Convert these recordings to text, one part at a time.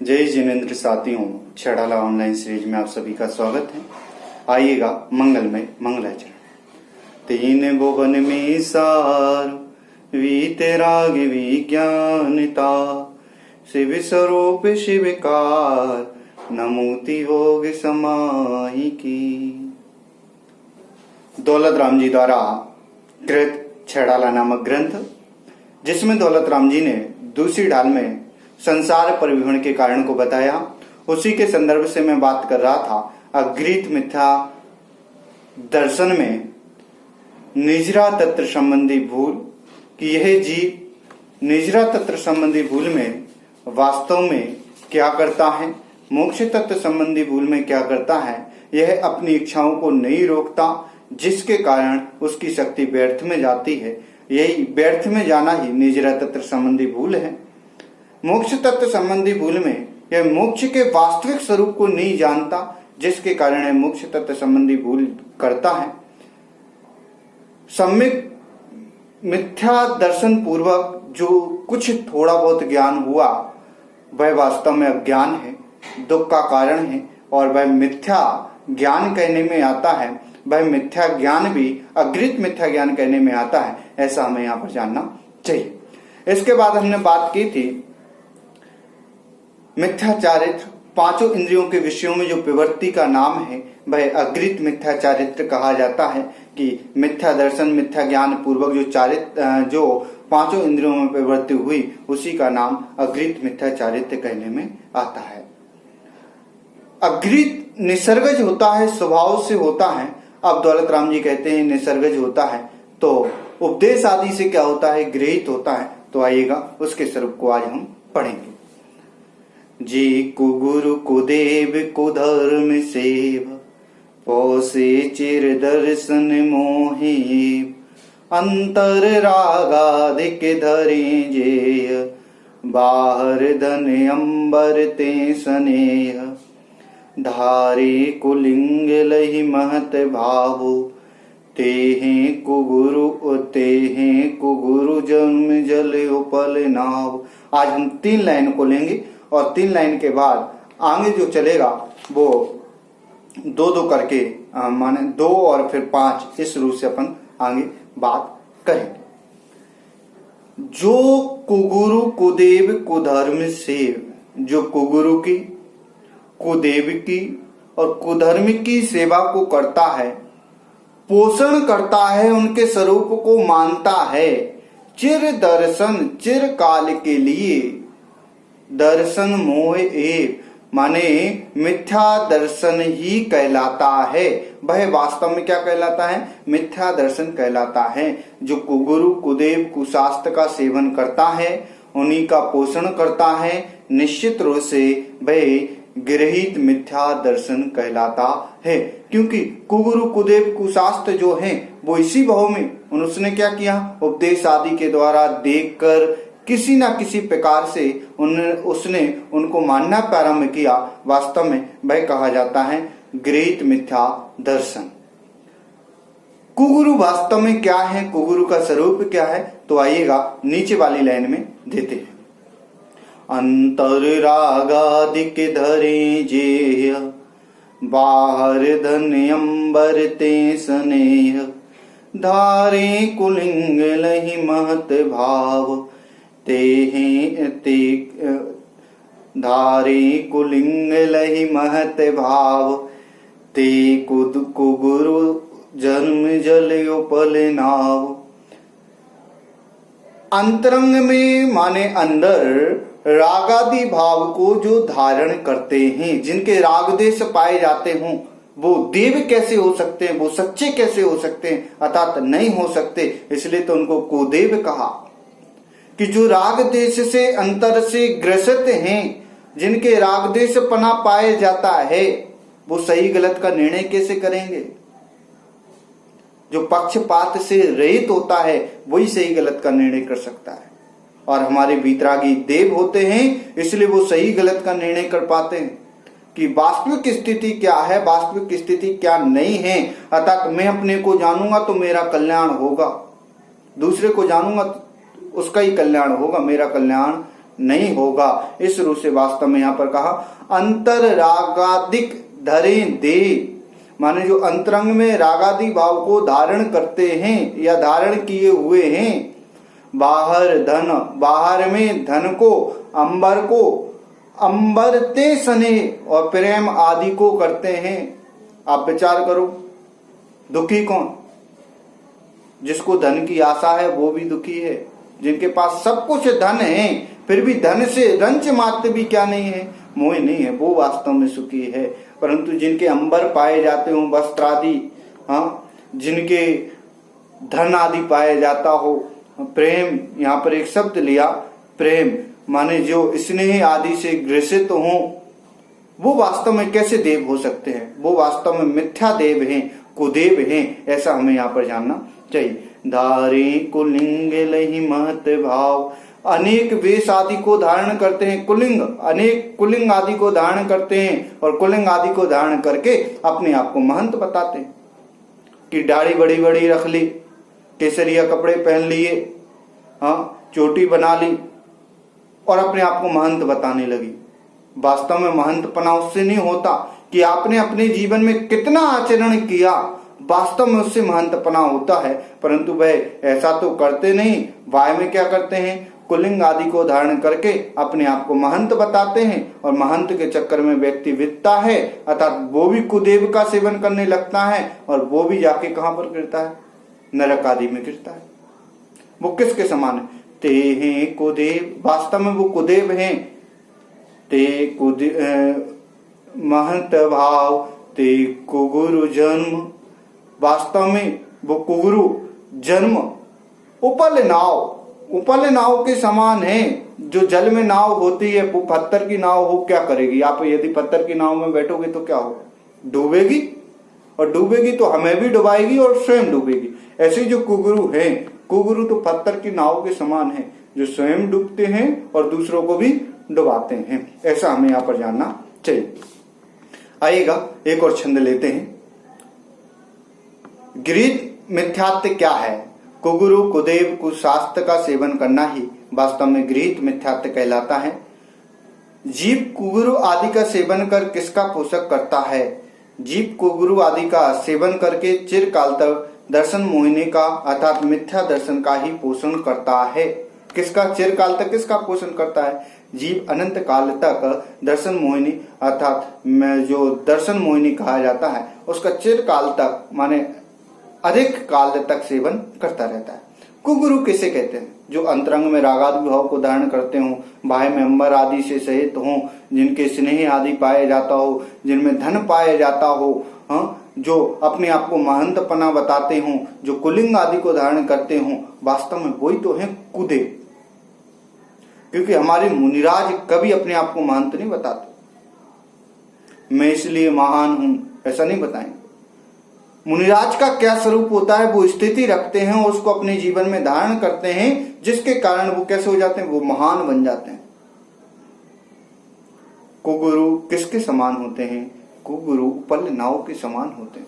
जय जिनेन्द्र साथियों, छड़ाला online series में आप सभी का स्वागत है। आइएगा मंगलमय मंगलाचरण। तीन भुवन में सार वीतराग विज्ञानता, शिव स्वरूप शिवकार नमूति भोग समाहि की। दौलत राम जी द्वारा कृत छड़ाला नामक ग्रंथ, जिसमें दौलत राम जी ने दूसरी ढाल में संसार परिवहन के कारण को बताया, उसी के संदर्भ से मैं बात कर रहा था। अग्रित मिथ्या दर्शन में निजरा तत्व संबंधी भूल कि यह जीव निजरा तत्व संबंधी भूल में वास्तव में क्या करता है, मोक्ष तत्व संबंधी भूल में क्या करता है। यह अपनी इच्छाओं को नहीं रोकता, जिसके कारण उसकी शक्ति व्यर्थ में जाती है। यही व्यर्थ में जाना ही निजरा तत्व संबंधी भूल है। मोक्ष तत्व संबंधी भूल में यह मोक्ष के वास्तविक स्वरूप को नहीं जानता, जिसके कारण यह मोक्ष तत्व संबंधी भूल करता है। सम्यक मिथ्या दर्शन पूर्वक जो कुछ थोड़ा बहुत ज्ञान हुआ, वह वास्तव में अज्ञान है, दुख का कारण है, और वह मिथ्या ज्ञान कहने में आता है। वह मिथ्या ज्ञान भी अग्रित मिथ्या ज्ञान कहने में आता है, ऐसा हमें यहाँ पर जानना चाहिए। इसके बाद हमने बात की थी मिथ्याचारित्र, पांचों इंद्रियों के विषयों में जो प्रवृत्ति का नाम है वह अग्रित मिथ्याचारित्र कहा जाता है। कि मिथ्या दर्शन मिथ्या ज्ञान पूर्वक जो पांचों इंद्रियों में प्रवृत्ति हुई, उसी का नाम अग्रित मिथ्याचारित्र कहने में आता है। अग्रित निसर्गज होता है, स्वभाव से होता है। अब दौलत राम जी कहते हैं निसर्गज होता है, तो उपदेश आदि से क्या होता है, गृहीत होता है। तो आइएगा उसके स्वरूप को आज हम पढ़ेंगे। जी कुगुरु कुदेव कुधर्म सेव, पोसे चिर दर्शन मोहि, अंतर रागाधिक धरे जेय, बाहर धन अंबर ते स्नेह, धारे कुलिंग लहि महत भावु, तेहे कुगुरु जन्म जल उपल नाव। आज हम 3 लाइन को लेंगे और 3 लाइन के बाद आगे जो चलेगा वो 2-2 करके माने 2 और फिर 5, इस रूप से अपन आगे बात करेंगे। जो कुगुरु कुदेव कुधर्म सेव, जो कुगुरु की कुदेव की और कुधर्म की सेवा को करता है, पोषण करता है, उनके स्वरूप को मानता है, चिर दर्शन चिर काल के लिए, दर्शन मोह एव माने मिथ्या दर्शन ही कहलाता है। वह वास्तव में क्या कहलाता है, मिथ्या दर्शन कहलाता है। जो कुगुरु कुदेव कुशास्त्र का सेवन करता है, उन्हीं का पोषण करता है, निश्चित रूप से वह गृहीत मिथ्या दर्शन कहलाता है। क्योंकि कुगुरु कुदेव कुशास्त्र जो है वो इसी भाव में उसने क्या किया, उपदेश आदि के द्वारा देखकर किसी ना किसी प्रकार से उसने उनको मानना प्रारंभ किया। वास्तव में वह कहा जाता है गृहीत मिथ्या दर्शन। कुगुरु वास्तव में क्या है, कुगुरु का स्वरूप क्या है, तो आइएगा नीचे वाली लाइन में देते हैं। अंतर रागादिक धरे जेय, बाहर धन अंबर ते स्नेह, धारे कुलिंग लहि महत भाव, धारे कुलिंग लहि महत भाव, ते कुगुरु जन्म जल उपल नाव। अंतरंग में माने अंदर रागादि भाव को जो धारण करते हैं, जिनके राग देश पाए जाते हों, वो देव कैसे हो सकते हैं, वो सच्चे कैसे हो सकते हैं, अर्थात नहीं हो सकते। इसलिए तो उनको कुदेव कहा। कि जो राग देश से अंतर से ग्रसित हैं, जिनके राग देश पना पाए जाता है, वो सही गलत का निर्णय कैसे करेंगे। जो पक्षपात से रहित होता है वही सही गलत का निर्णय कर सकता है। और हमारे वीतरागी देव होते हैं, इसलिए वो सही गलत का निर्णय कर पाते हैं कि वास्तविक स्थिति क्या है, वास्तविक स्थिति क्या नहीं है। अर्थात मैं अपने को जानूंगा तो मेरा कल्याण होगा, दूसरे को जानूंगा उसका ही कल्याण होगा, मेरा कल्याण नहीं होगा। इस रूप से वास्तव में यहाँ पर कहा अंतर रागादिक धरे दे, माने जो अंतरंग में रागादि भाव को धारण करते हैं या धारण किए हुए हैं, बाहर में धन को, अंबर ते सने और प्रेम आदि को करते हैं। आप विचार करो, दुखी कौन? जिसको धन की आशा है वो भी दुखी है। जिनके पास सब कुछ धन है फिर भी धन से रंच मात्र भी क्या नहीं है, मोह नहीं है, वो वास्तव में सुखी है। परंतु जिनके अंबर पाए जाते हो, वस्त्र आदि, जिनके धन आदि पाया जाता हो, प्रेम, यहाँ पर एक शब्द लिया प्रेम, माने जो स्नेह आदि से ग्रसित हो, वो वास्तव में कैसे देव हो सकते हैं? वो वास्तव में मिथ्या देव हैं, कुदेव हैं। ऐसा हमें यहाँ पर जानना चाहिए। धारे कुलिंग लहि महत भाव, अनेक वेश आदि को धारण करते हैं, अनेक कुलिंग आदि को धारण करते हैं और कुलिंग आदि को धारण करके अपने आप को महंत बताते हैं कि दाढ़ी बड़ी बड़ी रख ली, केसरिया कपड़े पहन लिए, चोटी बना ली और अपने आप को महंत बताने लगी। वास्तव में महंतपना उससे नहीं होता कि आपने अपने जीवन में कितना आचरण किया, वास्तव में उससे महंतपना होता है। परंतु वह ऐसा तो करते नहीं, वाय में क्या करते हैं, कुलिंग आदि को धारण करके अपने आप को महंत बताते हैं और महंत के चक्कर में व्यक्ति विदता है, अर्थात वो भी कुदेव का सेवन करने लगता है और वो भी जाके कहां पर गिरता है, नरक आदि में गिरता है। वो किसके समान है? ते हैं कुदेव, वास्तव में वो कुदेव हैं। ते महंत भाव ते कुगुरु जन्म, वास्तव में वो कुगुरु जन्म उपल नाव के समान है। जो जल में नाव होती है वो पत्थर की नाव हो क्या करेगी? आप यदि पत्थर की नाव में बैठोगे तो क्या होगा? डूबेगी, और डूबेगी तो हमें भी डुबाएगी और स्वयं डूबेगी। ऐसे जो कुगुरु हैं, कुगुरु तो पत्थर की नाव के समान है, जो स्वयं डूबते हैं और दूसरों को भी डुबाते हैं। ऐसा हमें यहाँ पर जानना चाहिए। आइएगा एक और छंद लेते हैं। गृहीत मिथ्यात्व क्या है? कुगुरु कुदेव कुशास्त्र का सेवन करना ही वास्तव में गृहीत मिथ्यात्व कहलाता है। जीव कुगुरु आदि का सेवन कर किसका पोषक करता है? जीव कुगुरु आदि का सेवन करके चिरकाल तक दर्शन मोहिनी का अर्थात मिथ्या दर्शन का ही पोषण करता है। किसका? चिरकाल तक किसका पोषण करता है? जीव अनंत काल तक दर्शन मोहिनी अर्थात जो दर्शन मोहिनी कहा जाता है उसका चिरकाल तक माने अधिक काल तक सेवन करता रहता है। कुगुरु किसे कहते हैं? जो अंतरंग में रागादि भाव को धारण करते हो, बाह्य में अंबर आदि से सहित हो, जिनके स्नेह आदि पाया जाता हो, जिनमें धन पाया जाता हो, जो अपने आप को महंतपना बताते हो, जो कुलिंग आदि को धारण करते हो, वास्तव में वही तो है कुदेव। क्योंकि हमारे मुनिराज कभी अपने आप को महंत नहीं बताते, मैं इसलिए महान हूं, ऐसा नहीं बताएंगे। मुनिराज का क्या स्वरूप होता है? वो स्थिति रखते हैं और उसको अपने जीवन में धारण करते हैं, जिसके कारण वो कैसे हो जाते हैं? वो महान बन जाते हैं। कुगुरु किसके समान होते हैं? कुगुरु उपल नाव के समान होते हैं।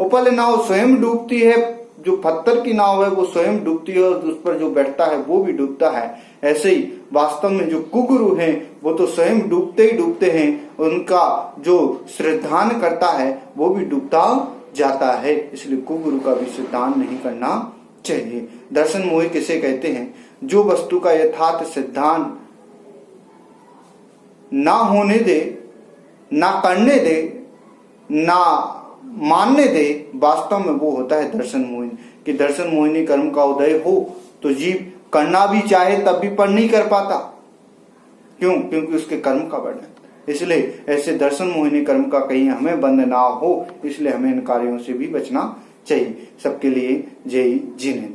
उपल नाव स्वयं डूबती है, जो पत्थर की नाव है वो स्वयं डूबती है और उस पर जो बैठता है वो भी डूबता है। ऐसे ही वास्तव में जो कुगुरु हैं वो तो स्वयं डूबते ही डूबते हैं, उनका जो श्रद्धान करता है वो भी डूबता जाता है। इसलिए कुगुरु का भी श्रद्धान नहीं करना चाहिए। दर्शन मोह किसे कहते हैं? जो वस्तु का यथार्थ सिद्धांत ना होने दे, ना करने दे, ना मानने दे, वास्तव में वो होता है दर्शन मोहिनी। कि दर्शन मोहिनी कर्म का उदय हो तो जीव करना भी चाहे तब भी पर नहीं कर पाता। क्यों? क्योंकि उसके कर्म का वर्णन। इसलिए ऐसे दर्शन मोहिनी कर्म का कहीं हमें बंध ना हो, इसलिए हमें इन कार्यों से भी बचना चाहिए। सबके लिए जय जिनेंद्र।